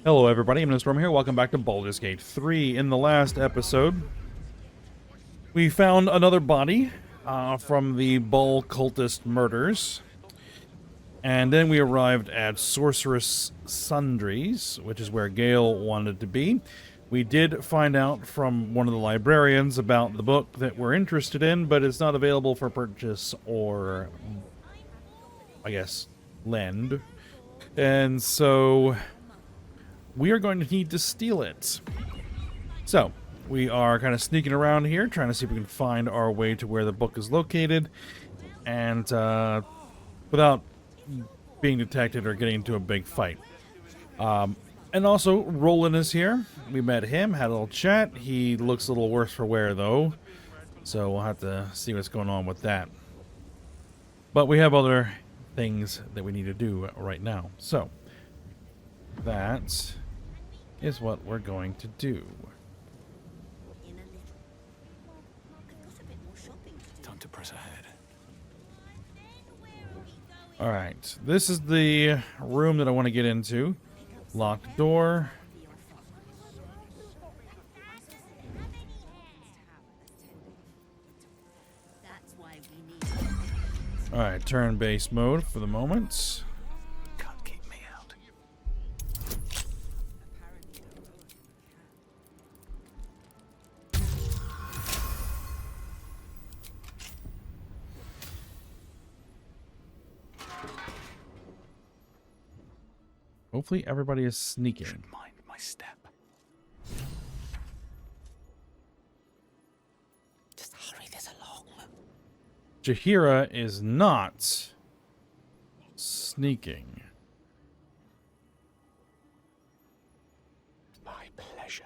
Hello everybody, I'm Storm here. Welcome back to Baldur's Gate 3. In the last episode, we found another body from the Bull cultist murders. And then we arrived at Sorceress Sundries, which is where Gale wanted to be. We did find out from one of the librarians about the book that we're interested in, but it's not available for purchase or, I guess, lend. And so we are going to need to steal it. So, we are kind of sneaking around here, trying to see if we can find our way to where the book is located. And, without being detected or getting into a big fight. And also, Roland is here. We met him, had a little chat. He looks a little worse for wear, though. So, we'll have to see what's going on with that. But we have other things that we need to do right now. So, that is what we're going to do. Time to press ahead. Alright, this is the room that I want to get into. Locked door. Alright, turn-based mode for the moment. Can't keep me out. Hopefully everybody is sneaking. Should mind my step. Just hurry this along. Jaheira is not sneaking. My pleasure.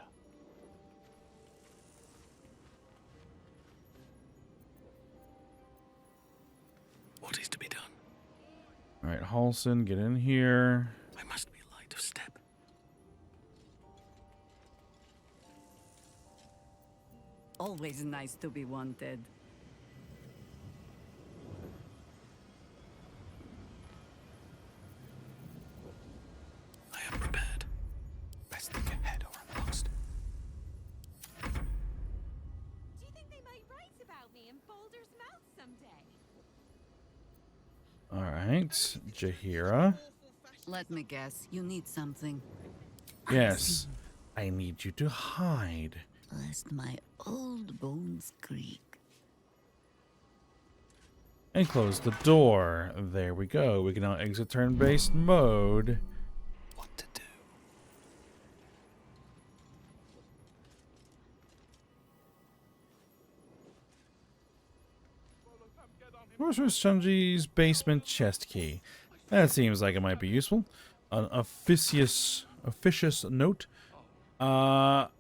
What is to be done? Alright, Halson, get in here. I must be light of step. Always nice to be wanted. I am prepared. Best think ahead or I'm lost. Do you think they might write about me in Baldur's Mouth someday? Alright, Jaheira. Let me guess, you need something. Yes, I need you to hide. Lest my old bones creak. And close the door. There we go. We can now exit turn-based mode. What to do? Sorceress Sundries' basement chest key. That seems like it might be useful. An officious note. Miklar.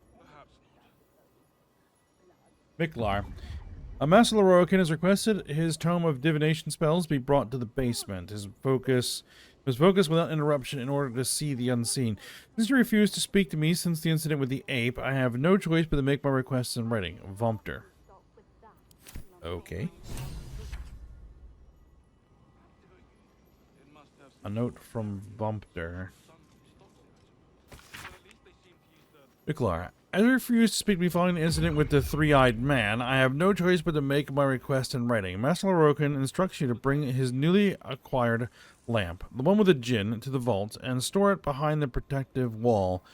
Master Larian has requested his tome of divination spells be brought to the basement. His focus without interruption in order to see the unseen. Since you refused to speak to me since the incident with the ape, I have no choice but to make my requests in writing. Vompter. Okay. A note from Vompter. Miklar. As I refuse to speak to me following the incident with the three-eyed man, I have no choice but to make my request in writing. Master Larian instructs you to bring his newly acquired lamp, the one with the djinn, to the vault and store it behind the protective wall.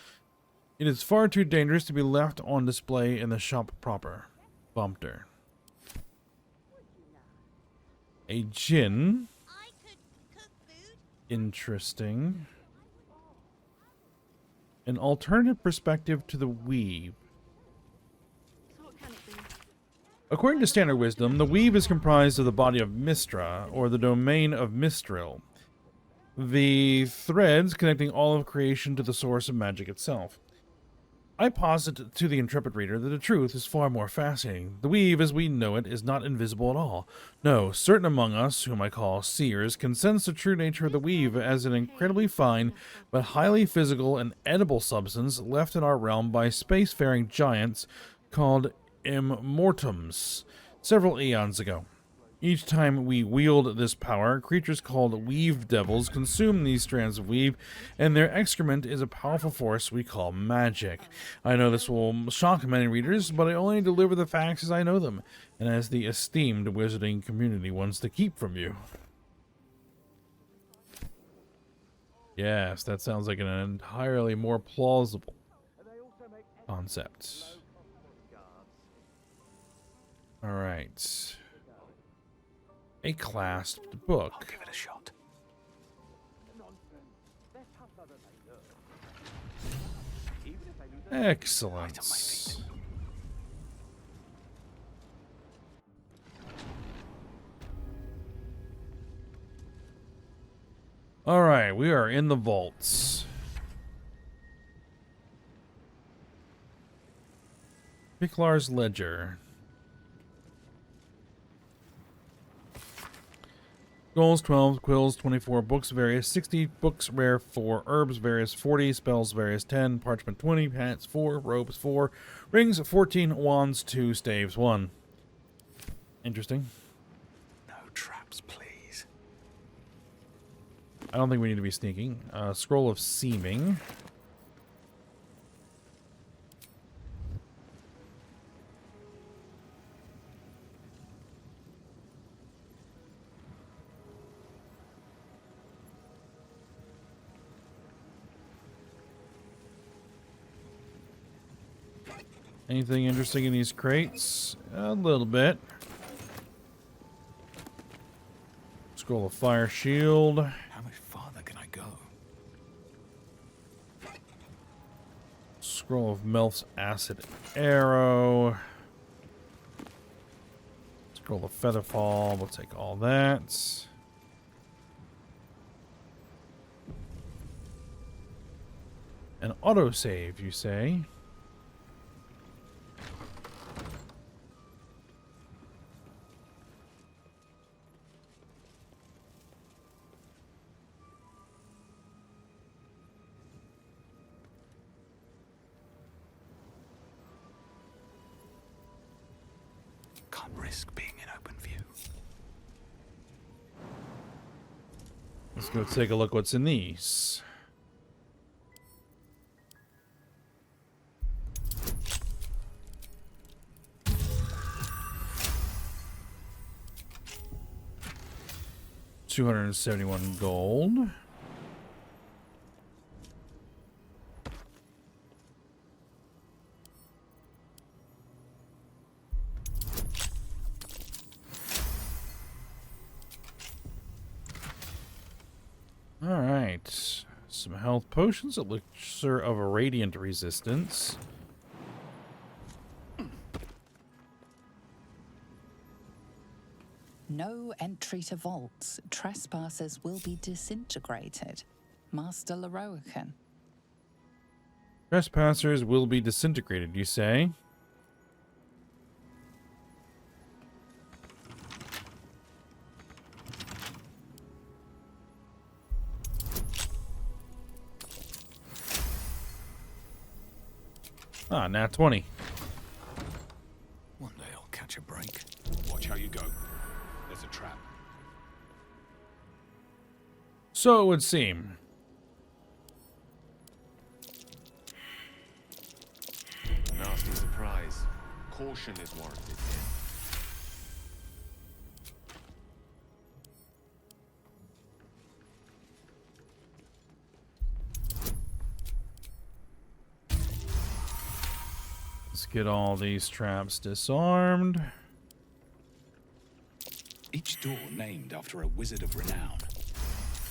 It is far too dangerous to be left on display in the shop proper. Vompter. A djinn. I could cook food. Interesting. An alternative perspective to the weave. So what can it be? According to standard wisdom, the weave is comprised of the body of Mistra, or the domain of Mistril. The threads connecting all of creation to the source of magic itself. I posit to the intrepid reader that the truth is far more fascinating. The weave, as we know it, is not invisible at all. No, certain among us, whom I call seers, can sense the true nature of the weave as an incredibly fine, but highly physical and edible substance left in our realm by spacefaring giants called immortums several eons ago. Each time we wield this power, creatures called weave devils consume these strands of weave, and their excrement is a powerful force we call magic. I know this will shock many readers, but I only deliver the facts as I know them, and as the esteemed wizarding community wants to keep from you. Yes, that sounds like an entirely more plausible concept. Alright. A clasped book. I'll give it a shot. Excellent. Alright, we are in the vaults. Picklar's Ledger. Scrolls 12, quills 24, books various 60, books rare 4, herbs various 40, spells various 10, parchment 20, hats 4, robes 4, rings 14, wands 2, staves 1. Interesting. No traps, please. I don't think we need to be sneaking. Scroll of seeming. Anything interesting in these crates? A little bit. Scroll of fire shield. How much farther can I go? Scroll of Melf's acid arrow. Scroll of featherfall. We'll take all that. An autosave, you say? Can't risk being in open view. Let's go take a look what's in these. $271 gold. All right, some health potions, elixir of radiant resistance. No entry to vaults. Trespassers will be disintegrated. Master Leroican. Trespassers will be disintegrated, you say? Ah, nat 20. One day I'll catch a break. Watch how you go. There's a trap. So it would seem. Nasty surprise. Caution is warranted. Let's get all these traps disarmed. Each door named after a wizard of renown.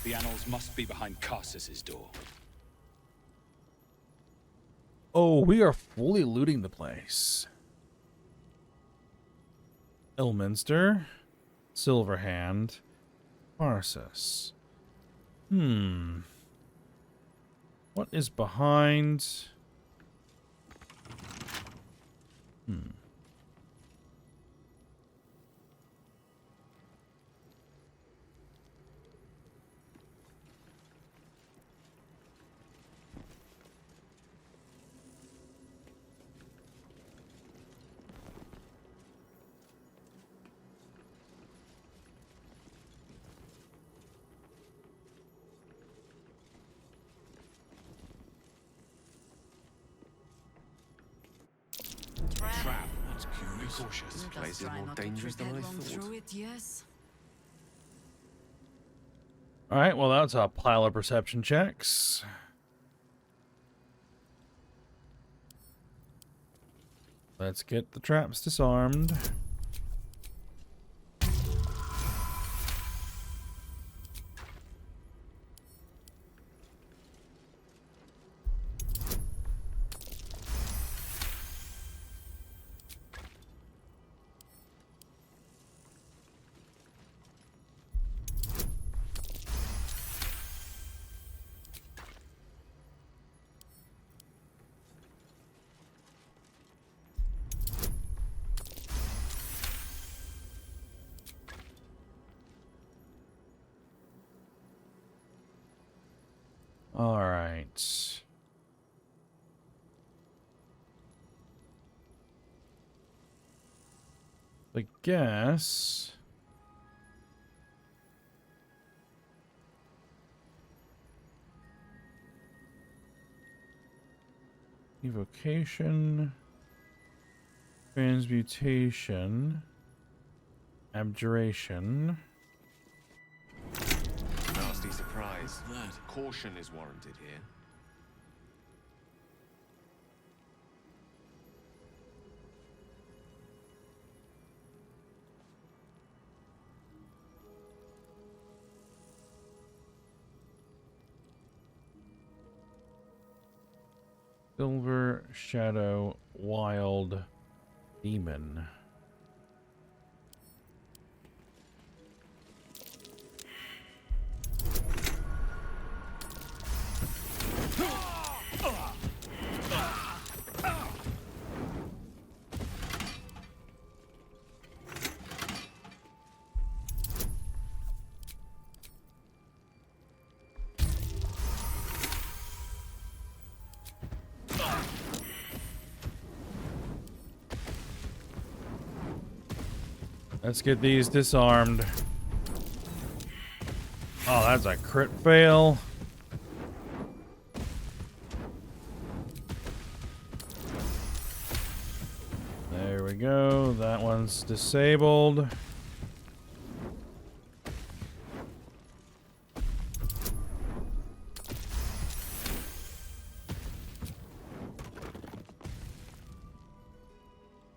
The Annals must be behind Karsus's door. Oh, we are fully looting the place. Ilminster, Silverhand, Karsus. What is behind? Be cautious. This Let place us is try more not to dangerous trip than I headlong thought. through it, yes? All right, well, that's a pile of perception checks. Let's get the traps disarmed. All right. I guess evocation, transmutation, abjuration. Nasty surprise. Caution is warranted here. Silver Shadow Wild Demon. Let's get these disarmed. Oh, that's a crit fail. There we go. That one's disabled.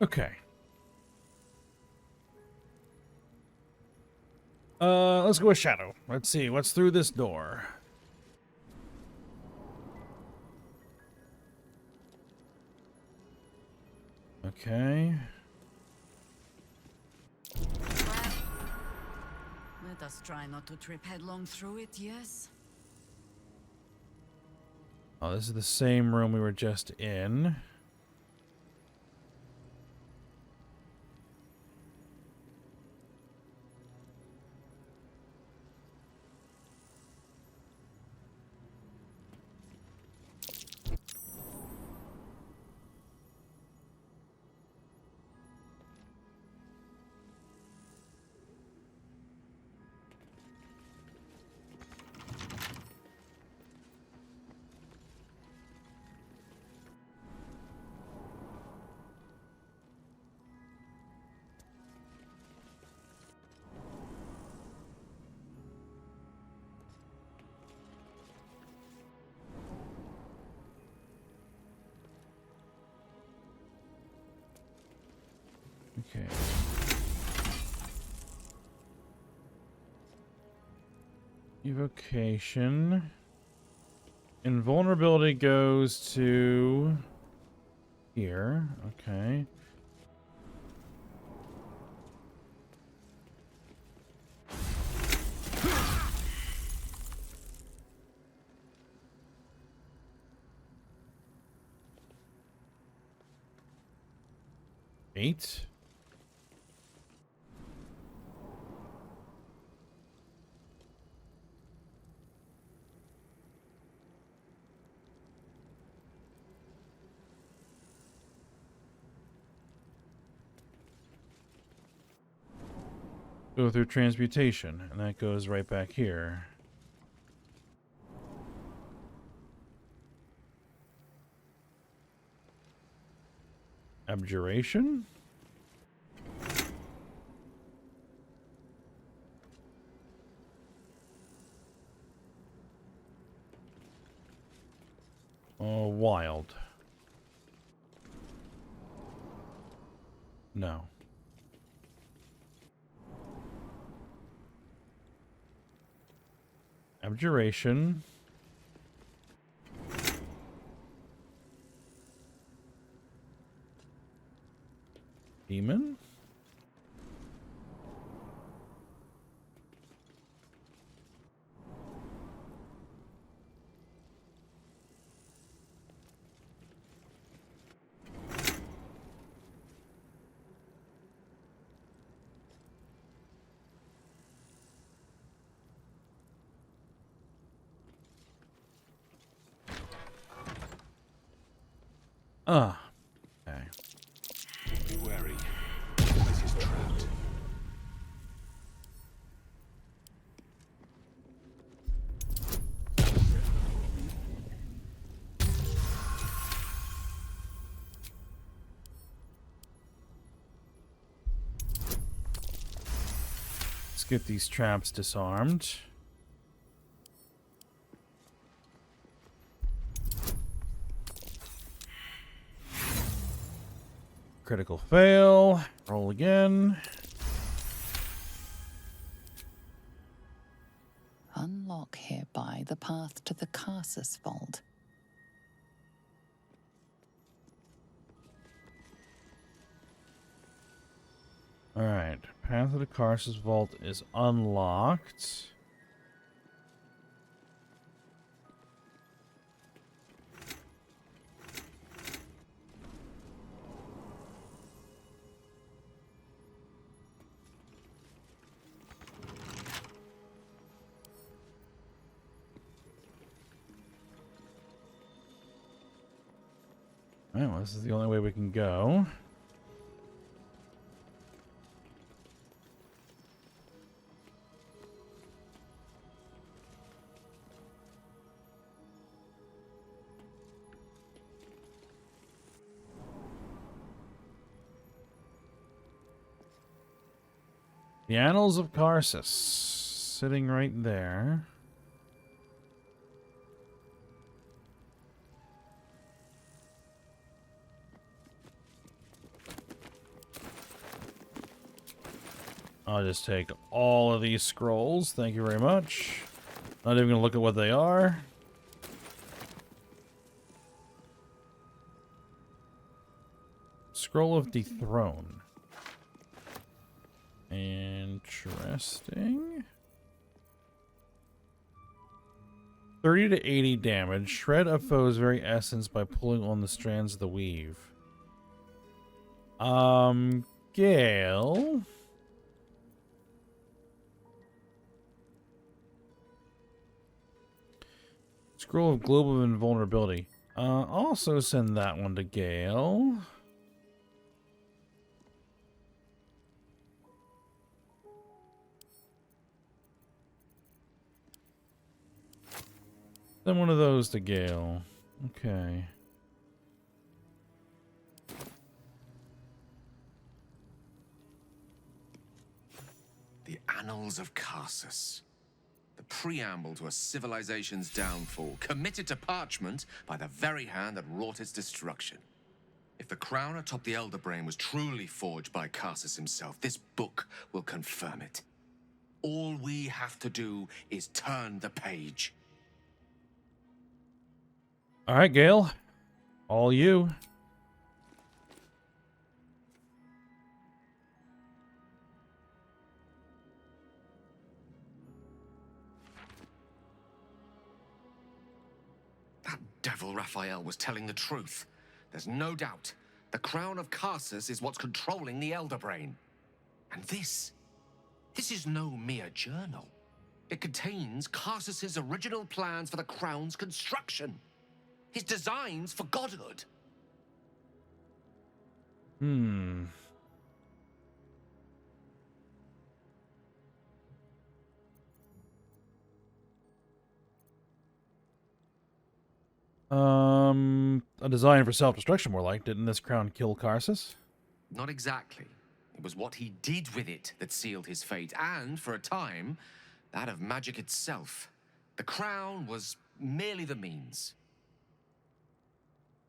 Okay. Let's go with Shadow. Let's see what's through this door. Okay. Let us try not to trip headlong through it, yes? Oh, this is the same room we were just in. Okay. Evocation. Invulnerability goes to here. Okay. Eight. Go through transmutation, and that goes right back here. Abjuration? Oh, wild. No. Abjuration. Demon? Ah. Okay. Be wary. The place is trapped. Let's get these traps disarmed. Critical fail. Roll again. Unlock hereby the path to the Karsus vault. Alright. Path to the Karsus vault is unlocked. Alright, well, this is the only way we can go. The Annals of Karsus. Sitting right there. I'll just take all of these scrolls. Thank you very much. Not even gonna look at what they are. Scroll of Dethrone. Interesting. 30 to 80 damage. Shred a foe's very essence by pulling on the strands of the weave. Gale. Scroll of Global Invulnerability. Also send that one to Gale. Send one of those to Gale. Okay. The Annals of Karsus. The preamble to a civilization's downfall, committed to parchment by the very hand that wrought its destruction. If the crown atop the Elder Brain was truly forged by Karsus himself, this book will confirm it. All we have to do is turn the page. All right, Gale. All you. That devil Raphael was telling the truth. There's no doubt. The crown of Karsus is what's controlling the Elder Brain. And this is no mere journal. It contains Karsus's original plans for the crown's construction. His designs for godhood. A design for self-destruction, more like. Didn't this crown kill Karsus? Not exactly. It was what he did with it that sealed his fate, and, for a time, that of magic itself. The crown was merely the means.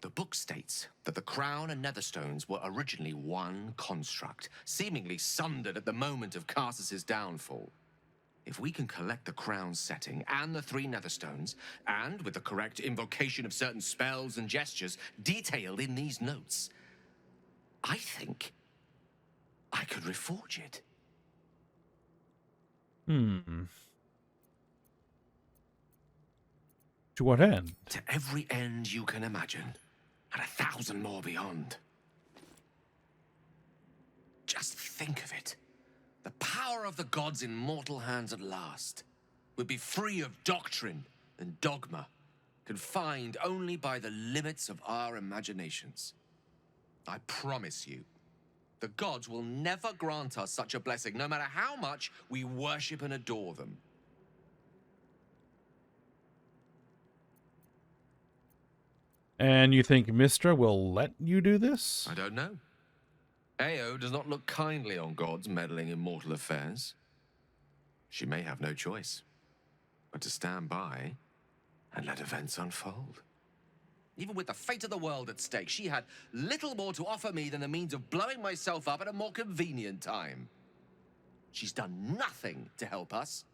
The book states that the crown and netherstones were originally one construct, seemingly sundered at the moment of Karsus's downfall. If we can collect the crown setting and the 3 netherstones, and with the correct invocation of certain spells and gestures detailed in these notes, I think I could reforge it. To what end? To every end you can imagine, and 1,000 more beyond. Just think of it. The power of the gods in mortal hands at last would be free of doctrine and dogma, confined only by the limits of our imaginations. I promise you, the gods will never grant us such a blessing, no matter how much we worship and adore them. And you think Mystra will let you do this? I don't know. Ao does not look kindly on gods meddling in mortal affairs. She may have no choice but to stand by and let events unfold. Even with the fate of the world at stake, she had little more to offer me than the means of blowing myself up at a more convenient time. She's done nothing to help us.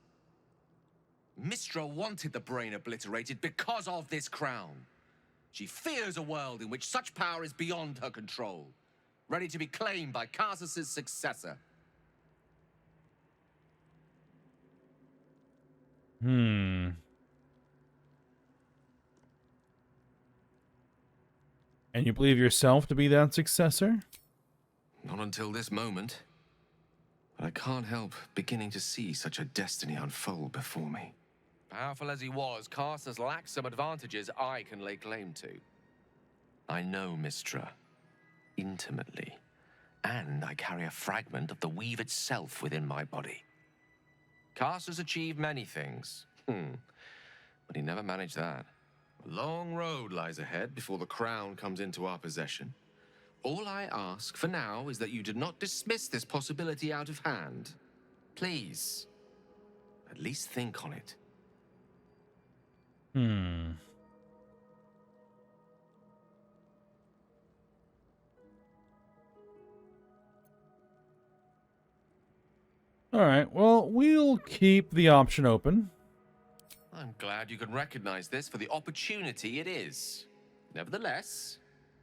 Mystra wanted the brain obliterated because of this crown. She fears a world in which such power is beyond her control, ready to be claimed by Karsus' successor. And you believe yourself to be that successor? Not until this moment. But I can't help beginning to see such a destiny unfold before me. Powerful as he was, Karsus lacks some advantages I can lay claim to. I know Mystra intimately, and I carry a fragment of the weave itself within my body. Karsus achieved many things, but he never managed that. A long road lies ahead before the crown comes into our possession. All I ask for now is that you do not dismiss this possibility out of hand. Please, at least think on it. All right, well, we'll keep the option open. I'm glad you can recognize this for the opportunity it is. Nevertheless,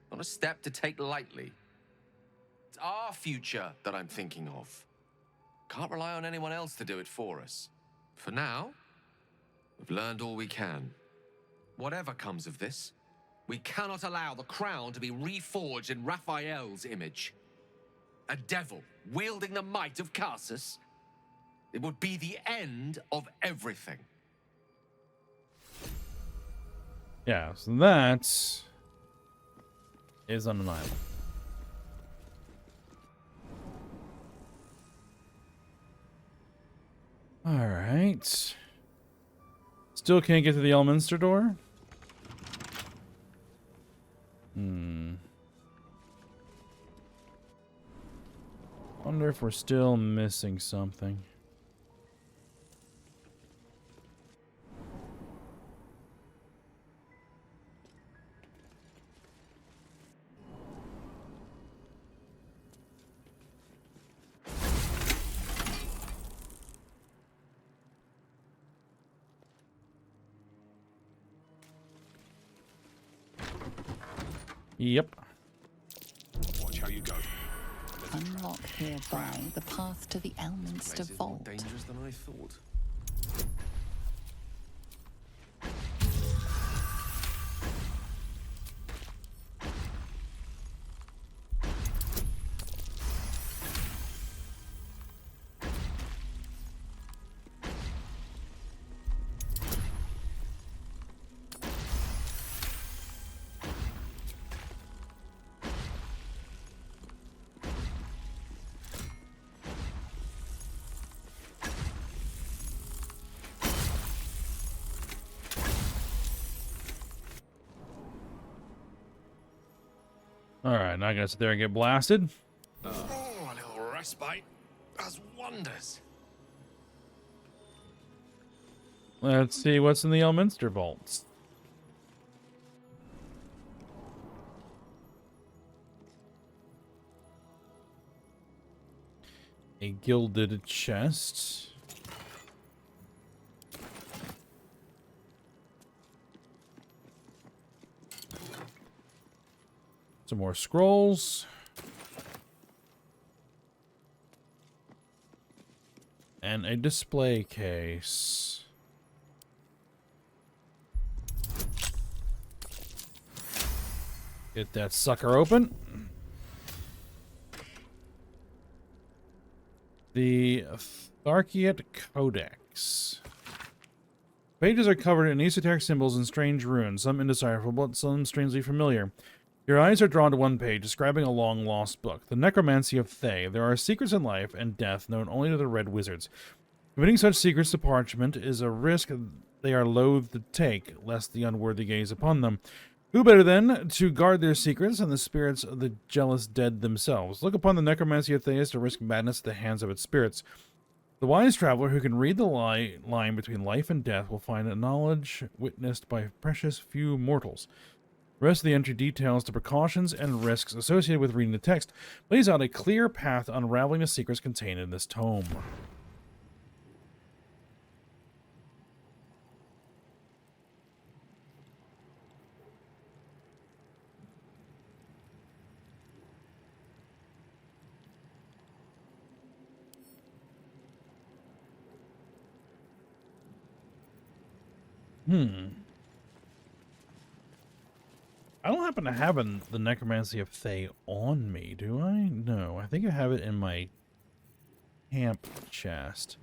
not a step to take lightly. It's our future that I'm thinking of. Can't rely on anyone else to do it for us. For now, we've learned all we can. Whatever comes of this, we cannot allow the crown to be reforged in Raphael's image. A devil wielding the might of Karsus. It would be the end of everything. Yeah, so that is undeniable. All right. Still can't get to the Elminster door? Wonder if we're still missing something. Yep. Watch how you go. Unlock hereby the path to the Elminster Place is more vault. dangerous than I thought. All right, not gonna sit there and get blasted. Oh, a little respite does wonders. Let's see what's in the Elminster vaults. A gilded chest. Some more scrolls. And a display case. Get that sucker open. The Tharkiot Codex. Pages are covered in esoteric symbols and strange runes, some indecipherable, but some strangely familiar. Your eyes are drawn to one page, describing a long-lost book, the Necromancy of Thay. There are secrets in life and death known only to the Red Wizards. Committing such secrets to parchment is a risk they are loath to take, lest the unworthy gaze upon them. Who better, then, to guard their secrets than the spirits of the jealous dead themselves? Look upon the Necromancy of Theus to risk madness at the hands of its spirits. The wise traveler who can read the line between life and death will find a knowledge witnessed by precious few mortals. The rest of the entry details the precautions and risks associated with reading the text, lays out a clear path to unraveling the secrets contained in this tome. I don't happen to have the Necromancy of Thay on me, do I? No, I think I have it in my camp chest.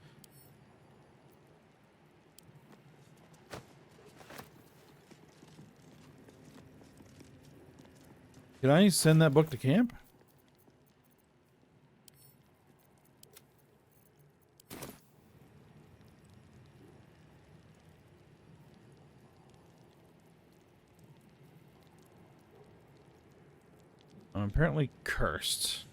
Did I send that book to camp? I'm apparently cursed.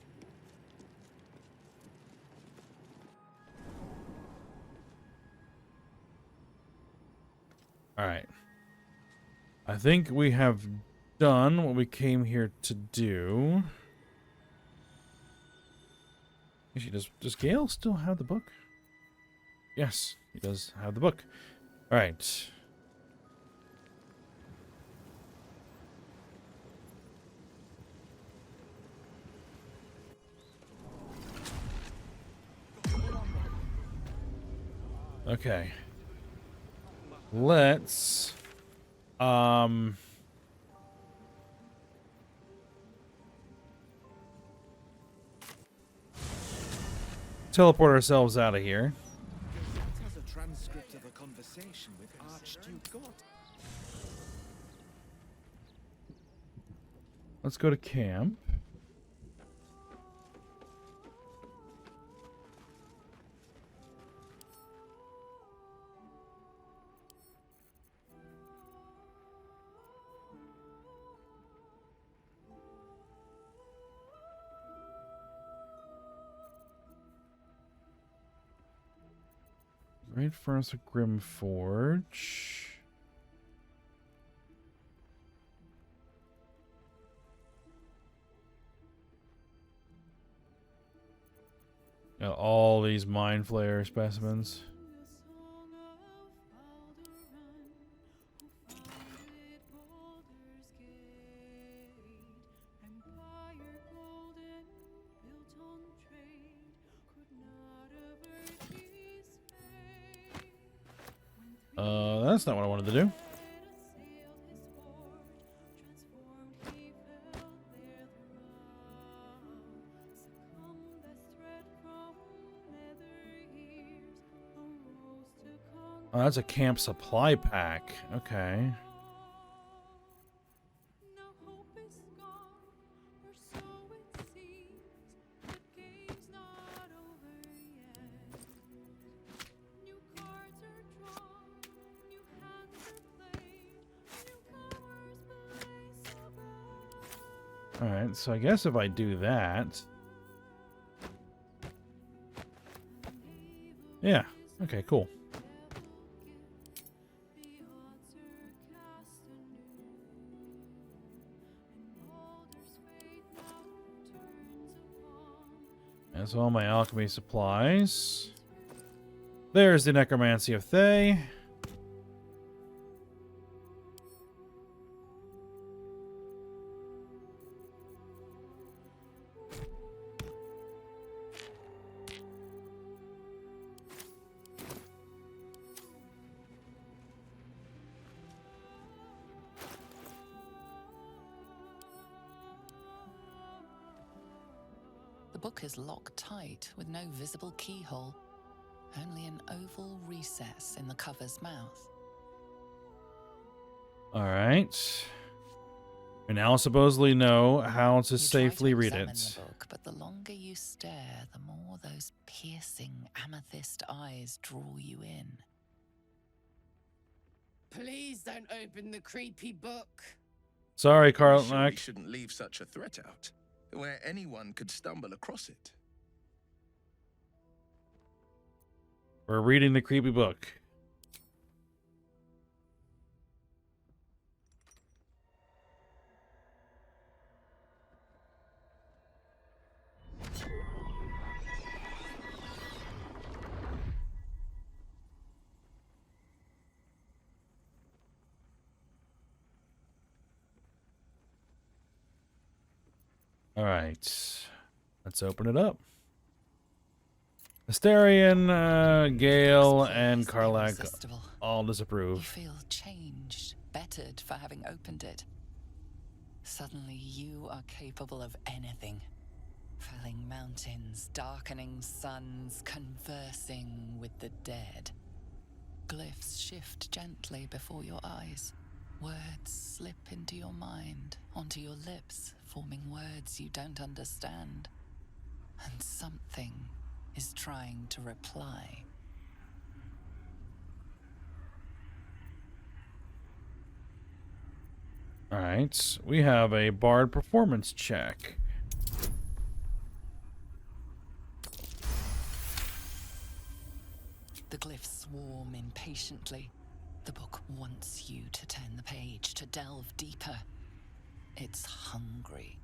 Alright. I think we have done what we came here to do. Actually, does Gale still have the book? Yes, he does have the book. Alright. Okay. Let's teleport ourselves out of here. That has a transcript of a conversation with Archduke God. Let's go to camp. Great Furnace of Grimforge. Got all these Mind Flayer specimens. That's not what I wanted to do. Oh, that's a camp supply pack. Okay. Alright, so I guess if I do that... Yeah, okay, cool. That's all my alchemy supplies. There's the necromancy of Thay. The book is locked tight with no visible keyhole, only an oval recess in the cover's mouth. All right. We now supposedly know how to You safely try to read examine it. the book, but the longer you stare, the more those piercing amethyst eyes draw you in. Please don't open the creepy book. Sorry, We surely Carlnack. shouldn't leave such a threat out, where anyone could stumble across it. We're reading the creepy book. All right. Let's open it up. Astarion, Gale, and It's Karlak irresistible. all You disapprove. feel changed, bettered for having opened it. Suddenly you are capable of anything. Felling mountains, darkening suns, conversing with the dead. Glyphs shift gently before your eyes. Words slip into your mind, onto your lips, forming words you don't understand. And something is trying to reply. All right. We have a bard performance check. The glyphs swarm impatiently. The book wants you to turn the page, to delve deeper. It's hungry.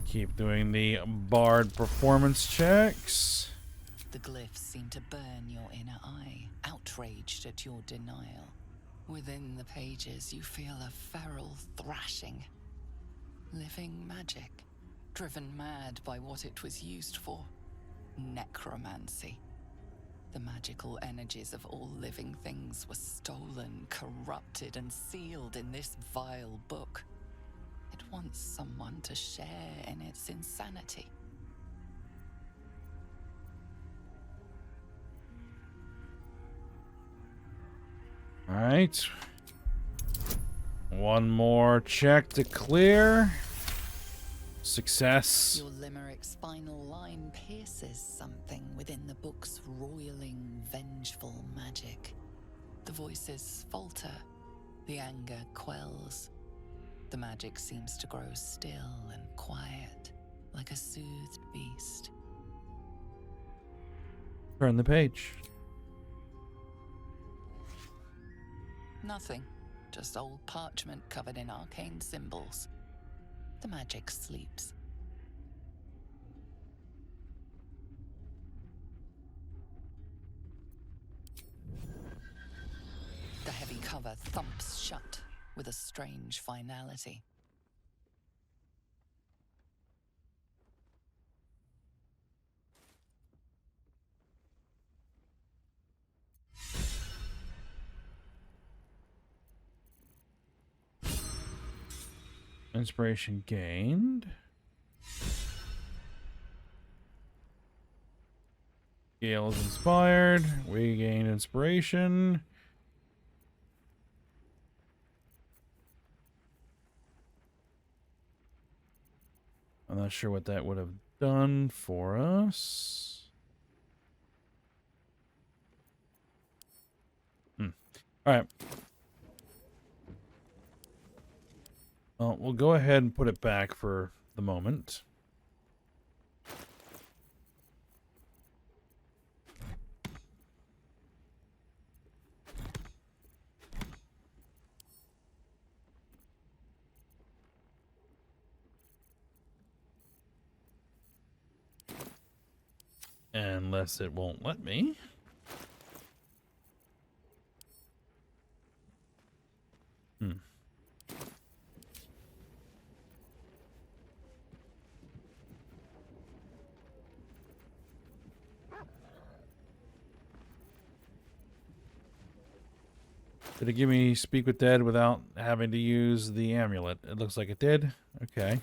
Keep doing the bard performance checks. The glyphs seem to burn your inner eye, outraged at your denial. Within the pages, you feel a feral thrashing. Living magic, driven mad by what it was used for. Necromancy. The magical energies of all living things were stolen, corrupted, and sealed in this vile book. It wants someone to share in its insanity. All right. One more check to clear. Success. Your limerick spinal line pierces something within the book's roiling, vengeful magic. The voices falter, the anger quells. The magic seems to grow still and quiet, like a soothed beast. Turn the page. Nothing, just old parchment covered in arcane symbols. The magic sleeps. The heavy cover thumps shut with a strange finality. Inspiration gained. Gale is inspired. We gained inspiration. I'm not sure what that would have done for us. All right. Well, we'll go ahead and put it back for the moment. Unless it won't let me. Did it give me speak with dead without having to use the amulet? It looks like it did. Okay.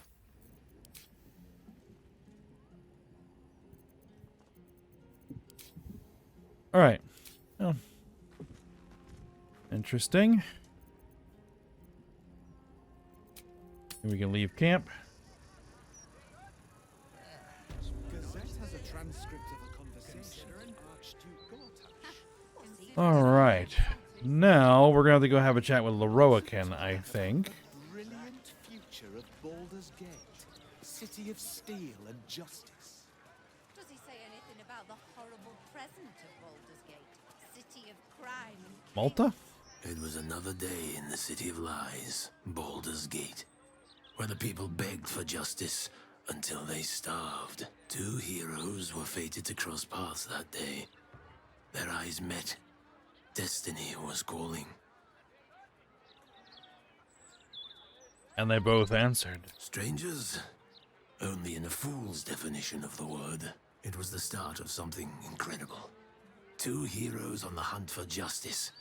All right. Oh. Interesting. And we can leave camp. Gazette has a transcript of a conversation with Archduke Gortash. All right. Now we're going to have to go have a chat with Leroican, I think. Brilliant future of Baldur's Gate, city of steel and justice. Does he say anything about the horrible present of Baldur's Gate? City of crime and Malta? It was another day in the City of Lies, Baldur's Gate, where the people begged for justice until they starved. Two heroes were fated to cross paths that day. Their eyes met. Destiny was calling. And they both answered. Strangers? Only in a fool's definition of the word. It was the start of something incredible. Two heroes on the hunt for justice,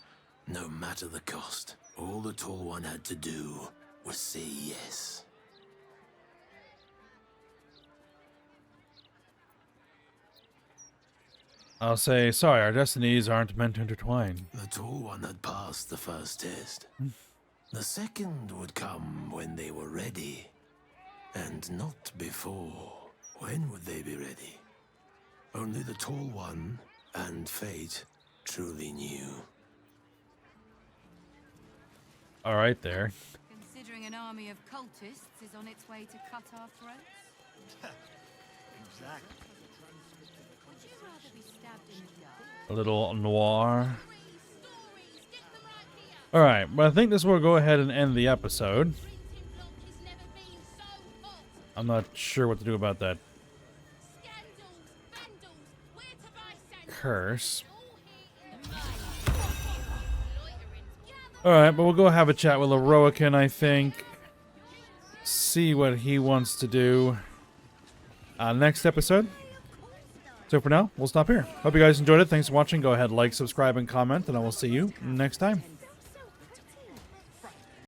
no matter the cost. All the Tall One had to do was say yes. I'll say, sorry, our destinies aren't meant to intertwine. The Tall One had passed the first test. The second would come when they were ready. And not before. When would they be ready? Only the Tall One and Fate truly knew. All right there. Considering an army of cultists is on its way to cut our throats? Exactly. would you rather be stabbed in the dark? A little noir. All right, but I think this will go ahead and end the episode. I'm not sure what to do about that curse. All right, but we'll go have a chat with Leroican, I think. See what he wants to do next episode. So for now, we'll stop here. Hope you guys enjoyed it. Thanks for watching. Go ahead, like, subscribe, and comment, and I will see you next time.